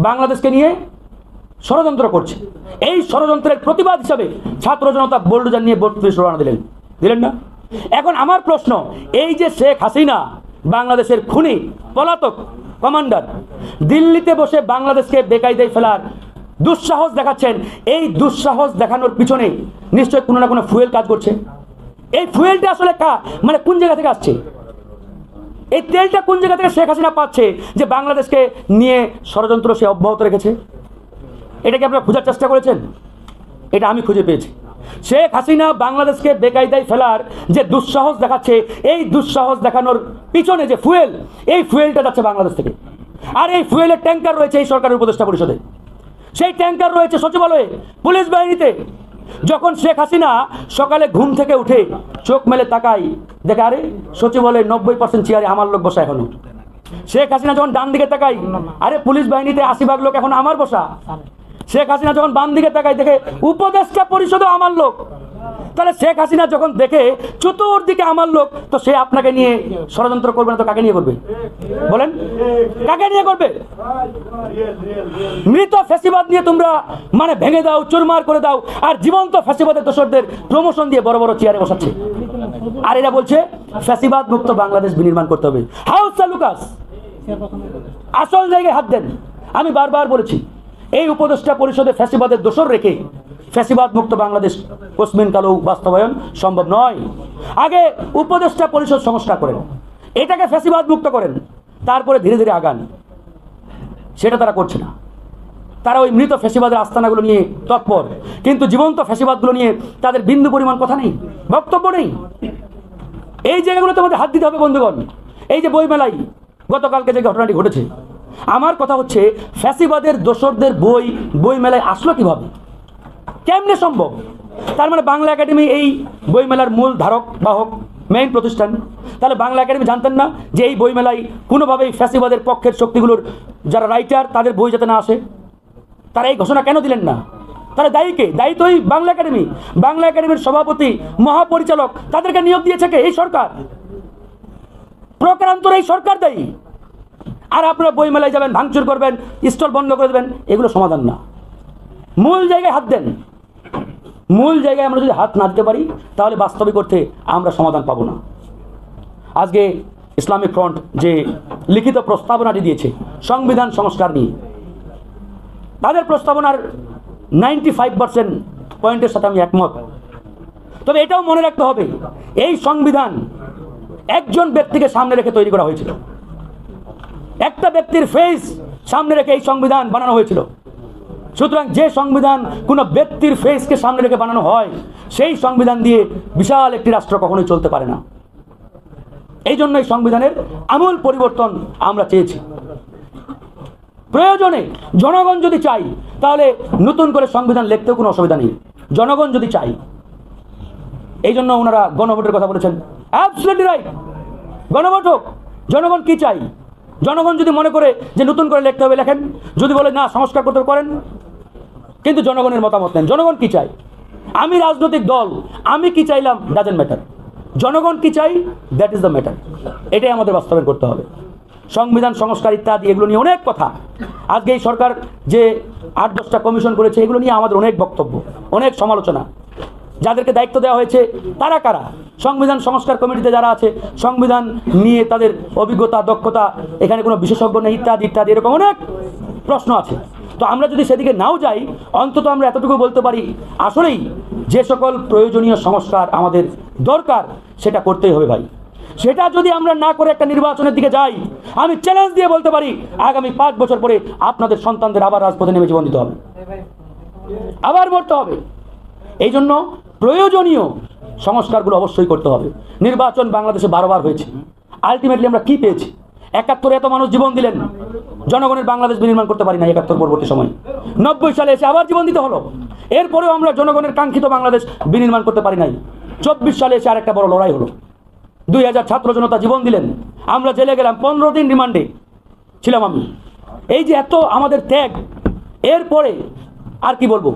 বাংলাদেশকে নিয়ে ষড়যন্ত্র করছে। এই ষড়যন্ত্রের প্রতিবাদ হিসাবে ছাত্র জনতা বোল্ডোজার নিয়ে 32 রওনা দিলেন না? এখন আমার প্রশ্ন, এই যে শেখ হাসিনা বাংলাদেশের খুনি পলাতক কমান্ডার, দিল্লিতে বসে বাংলাদেশকে বেকায়দায় ফেলার দুঃসাহস দেখাচ্ছেন, এই দুঃসাহস দেখানোর পিছনে নিশ্চয় কোনো না কোনো ফুয়েল কাজ করছে। এই ফুয়েলটা আসলে মানে কোন জায়গা থেকে আসছে? এই তেলটা কোন জায়গা থেকে শেখ হাসিনা পাচ্ছে যে বাংলাদেশকে নিয়ে ষড়যন্ত্র সে অব্যাহত রেখেছে? এটা কি আপনারা খোঁজার চেষ্টা করেছেন? এটা আমি খুঁজে পেয়েছি। শেখ হাসিনা বাংলাদেশকে বেকায়দায় ফেলার যে দুঃসাহস দেখাচ্ছে, এই দুঃসাহস দেখানোর পিছনে যে ফুয়েল, এই ফুয়েলটা যাচ্ছে বাংলাদেশ থেকে। আর এই ফুয়েলের ট্যাঙ্কার রয়েছে এই সরকারের উপদেষ্টা পরিষদে, সেই ট্যাঙ্কার রয়েছে সচিবালয়ে, পুলিশ বাহিনীতে। যখন শেখ হাসিনা সকালে ঘুম থেকে উঠে চোখ মেলে তাকাই, দেখে আরে সচিবালয়ে 90% চেয়ারে আমার লোক বসা এখনো। শেখ হাসিনা যখন ডান দিকে তাকাই, আরে পুলিশ বাহিনীতে 80% লোক এখন আমার বসা। শেখ হাসিনা যখন বাম দিকে তাকায়, দেখে উপদেষ্টা পরিষদও আমার লোক। তাহলে শেখ হাসিনা যখন দেখে চতুর্দিকে আমার লোক, তো সে আপনাকে নিয়ে ষড়যন্ত্র করবে না তো কাকে নিয়ে করবে বলেন? কাকে নিয়ে করবে? মৃত ফ্যাসিবাদ নিয়ে তোমরা মানে ভেঙে দাও, চুরমার করে দাও, আর জীবন্ত ফ্যাসিবাদের দোসরদের প্রমোশন দিয়ে বড় বড় চেয়ারে বসাচ্ছে। আর এরা বলছে ফ্যাসিবাদ মুক্ত বাংলাদেশ বিনির্মাণ করতে হবে। হাউস লুকাস, আসল জায়গায় হাত দেন। আমি বারবার বলেছি, এই উপদেষ্টা পরিষদে ফ্যাসিবাদের দোসর রেখে ফ্যাসিবাদ মুক্ত বাংলাদেশ কোসমিন কালেও বাস্তবায়ন সম্ভব নয়। আগে উপদেষ্টা পরিষদ সংস্কার করেন, এটাকে ফ্যাসিবাদ মুক্ত করেন, তারপরে ধীরে ধীরে আগান। সেটা তারা করছে না। তারা ওই মৃত ফ্যাসিবাদের আস্তানাগুলো নিয়ে তৎপর, কিন্তু জীবন্ত ফ্যাসিবাদগুলো নিয়ে তাদের বিন্দু পরিমাণ কথা নেই, বক্তব্য নেই। এই জায়গাগুলোতে আমাদের হাত দিতে হবে বন্ধুগণ। এই যে বইমেলায় গতকালকে যে ঘটনাটি ঘটেছে, আমার কথা হচ্ছে ফ্যাসিবাদের দোসরদের বই মেলায় আসলো কিভাবে, কেমনে সম্ভব? তার মানে বাংলা একাডেমি এই বইমেলার মূল ধারক বাহক, মেইন প্রতিষ্ঠান। তাহলে বাংলা একাডেমি জানতেন না যে এই বইমেলায় কোনোভাবেই ফ্যাসিবাদের পক্ষের শক্তিগুলোর যারা রাইটার তাদের বই যাতে না আসে? তারা এই ঘোষণা কেন দিলেন না? তাহলে দায়ী কে? দায়ী তো এই বাংলা একাডেমি। বাংলা একাডেমির সভাপতি, মহাপরিচালক, তাদেরকে নিয়োগ দিয়েছে কে? এই সরকার। প্রকারান্তর এই সরকার দায়ী। আর আপনারা বইমেলায় যাবেন, ভাঙচুর করবেন, স্টল বন্ধ করে দেবেন, এগুলো সমাধান না। মূল জায়গায় হাত দেন। মূল জায়গায় আমরা যদি হাত না দিতে পারি, তাহলে বাস্তবিক অর্থে আমরা সমাধান পাবো না। আজকে ইসলামিক ফ্রন্ট যে লিখিত প্রস্তাবনাটি দিয়েছে সংবিধান সংস্কার নিয়ে, তাদের প্রস্তাবনার 95% পয়েন্টের সাথে আমি একমত। তবে এটাও মনে রাখতে হবে, এই সংবিধান একজন ব্যক্তিকে সামনে রেখে তৈরি করা হয়েছিল। একটা ব্যক্তির ফেস সামনে রেখে এই সংবিধান বানানো হয়েছিল। সুতরাং যে সংবিধান কোনো ব্যক্তির ফেসকে সামনে রেখে বানানো হয়, সেই সংবিধান দিয়ে বিশাল একটি রাষ্ট্র কখনোই চলতে পারে না। এই জন্য এই সংবিধানের আমূল পরিবর্তন আমরা চেয়েছি। প্রয়োজনে জনগণ যদি চাই, তাহলে নতুন করে সংবিধান লিখতেও কোনো অসুবিধা নেই, জনগণ যদি চাই। এই জন্য ওনারা গণভোটের কথা বলেছেন। অ্যাবসলিউটলি রাইট, গণভোট হোক। জনগণ কি চাই? জনগণ যদি মনে করে যে নতুন করে লিখতে হবে, লেখেন। যদি বলে না সংস্কার করতে করেন, কিন্তু জনগণের মতামত নেন। জনগণ কি চাই? আমি রাজনৈতিক দল, আমি কি চাইলাম ডাজেন্ট ম্যাটার। জনগণ কি চাই, দ্যাট ইজ দ্য ম্যাটার। এটাই আমাদের বাস্তবায়ন করতে হবে। সংবিধান সংস্কার ইত্যাদি এগুলো নিয়ে অনেক কথা। আজকে এই সরকার যে 8-10টা কমিশন করেছে, এগুলো নিয়ে আমাদের অনেক বক্তব্য, অনেক সমালোচনা। যাদেরকে দায়িত্ব দেওয়া হয়েছে তারা কারা? সংবিধান সংস্কার কমিটিতে যারা আছে, সংবিধান নিয়ে তাদের অভিজ্ঞতা, দক্ষতা, এখানে কোনো বিশেষজ্ঞ নেই, ইত্যাদি ইত্যাদি, এরকম অনেক প্রশ্ন আছে। তো আমরা যদি সেদিকে নাও যাই, অন্তত আমরা এতটুকু বলতে পারি, আসলেই যে সকল প্রয়োজনীয় সংস্কার আমাদের দরকার সেটা করতেই হবে ভাই। সেটা যদি আমরা না করে একটা নির্বাচনের দিকে যাই, আমি চ্যালেঞ্জ দিয়ে বলতে পারি, আগামী 5 বছর পরে আপনাদের সন্তানদের আবার রাজপথে নেমে জীবন দিতে হবে, আবার মরতে হবে। এই জন্য প্রয়োজনীয় সংস্কারগুলো অবশ্যই করতে হবে। নির্বাচন বাংলাদেশে 12 বার হয়েছে, আলটিমেটলি আমরা কি পেয়েছি? 71 এত মানুষ জীবন দিলেন, জনগণের বাংলাদেশ বিনির্মাণ করতে পারি না। 71 পরবর্তী সময় 90 সালে এসে আবার জীবন দিতে হলো, এরপরেও আমরা জনগণের কাঙ্ক্ষিত বাংলাদেশ বিনির্মাণ করতে পারি নাই। 24 সালে এসে আরেকটা বড় লড়াই হলো, 2000 ছাত্র জনতা জীবন দিলেন, আমরা জেলে গেলাম, 15 দিন রিমান্ডে ছিলাম আমি। এই যে এত আমাদের ত্যাগ, এরপরে আর কি বলবো?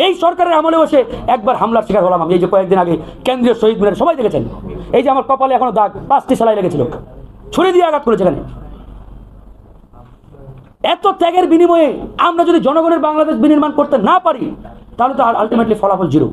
এই সরকারের আমলে বসে একবার হামলার শিকার হলাম আমি। এই যে কয়েকদিন আগে কেন্দ্রীয় শহীদ মিনারে সবাই দেখেছেন, এই যে আমার কপালে এখনো দাগ, 5টি সেলাই লেগেছিল, ছুরি দিয়ে আঘাত করেছে। এখানে এত ত্যাগের বিনিময়ে আমরা যদি জনগণের বাংলাদেশ বিনির্মাণ করতে না পারি, তাহলে তো আলটিমেটলি ফলাফল জিরো।